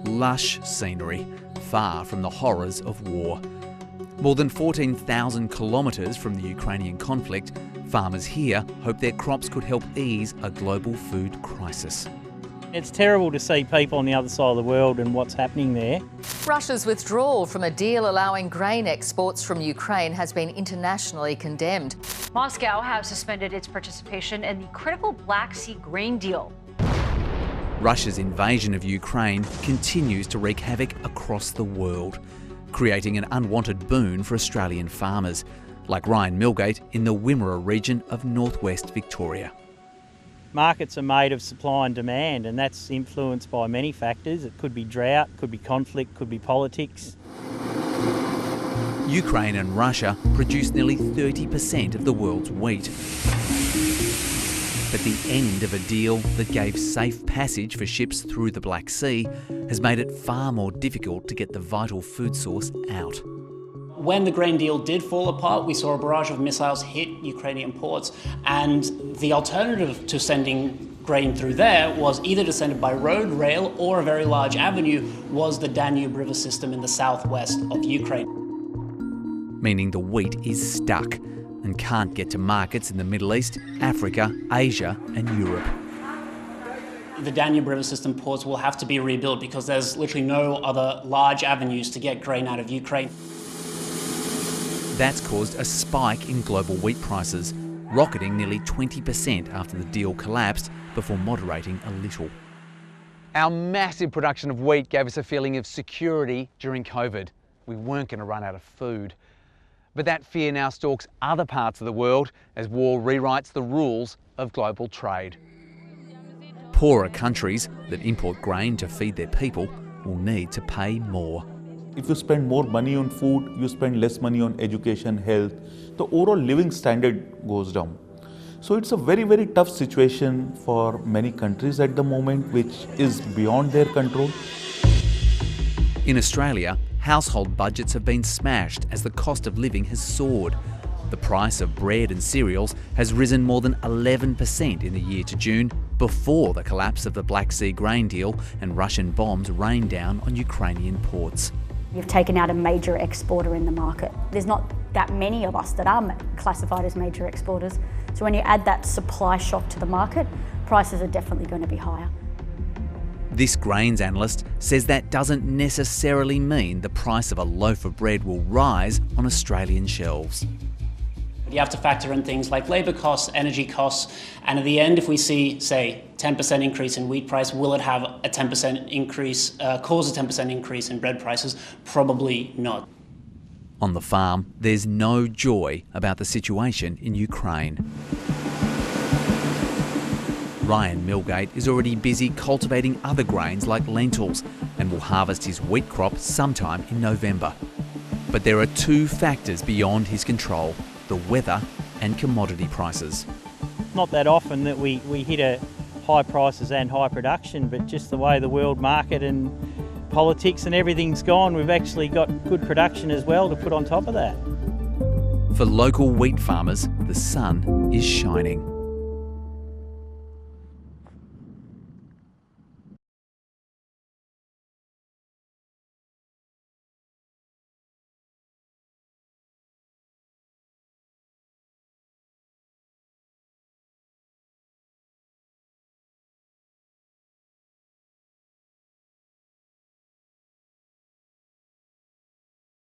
Lush scenery, far from the horrors of war. More than 14,000 kilometres from the Ukrainian conflict, farmers here hope their crops could help ease a global food crisis. It's terrible to see people on the other side of the world and what's happening there. Russia's withdrawal from a deal allowing grain exports from Ukraine has been internationally condemned. Moscow has suspended its participation in the critical Black Sea grain deal. Russia's invasion of Ukraine continues to wreak havoc across the world, creating an unwanted boon for Australian farmers, like Ryan Milgate in the Wimmera region of northwest Victoria. Markets are made of supply and demand, and that's influenced by many factors. It could be drought, could be conflict, could be politics. Ukraine and Russia produce nearly 30% of the world's wheat. But the end of a deal that gave safe passage for ships through the Black Sea has made it far more difficult to get the vital food source out. When the grain deal did fall apart, we saw a barrage of missiles hit Ukrainian ports, and the alternative to sending grain through there was either to send it by road, rail, or a very large avenue was the Danube River system in the southwest of Ukraine. Meaning the wheat is stuck and can't get to markets in the Middle East, Africa, Asia and Europe. The Danube River system ports will have to be rebuilt because there's literally no other large avenues to get grain out of Ukraine. That's caused a spike in global wheat prices, rocketing nearly 20% after the deal collapsed before moderating a little. Our massive production of wheat gave us a feeling of security during COVID. We weren't going to run out of food. But that fear now stalks other parts of the world as war rewrites the rules of global trade. Poorer countries that import grain to feed their people will need to pay more. If you spend more money on food, you spend less money on education, health, the overall living standard goes down. So it's a very, very tough situation for many countries at the moment, which is beyond their control. In Australia, household budgets have been smashed as the cost of living has soared. The price of bread and cereals has risen more than 11% in the year to June, before the collapse of the Black Sea grain deal and Russian bombs rained down on Ukrainian ports. You've taken out a major exporter in the market. There's not that many of us that are classified as major exporters. So when you add that supply shock to the market, prices are definitely going to be higher. This grains analyst says that doesn't necessarily mean the price of a loaf of bread will rise on Australian shelves. You have to factor in things like labour costs, energy costs, and at the end, if we see, say, 10% increase in wheat price, will it have a 10% increase, cause a 10% increase in bread prices? Probably not. On the farm, there's no joy about the situation in Ukraine. Ryan Milgate is already busy cultivating other grains like lentils and will harvest his wheat crop sometime in November. But there are two factors beyond his control: the weather and commodity prices. Not that often that we hit a high prices and high production, but just the way the world market and politics and everything's gone, we've actually got good production as well to put on top of that. For local wheat farmers, the sun is shining.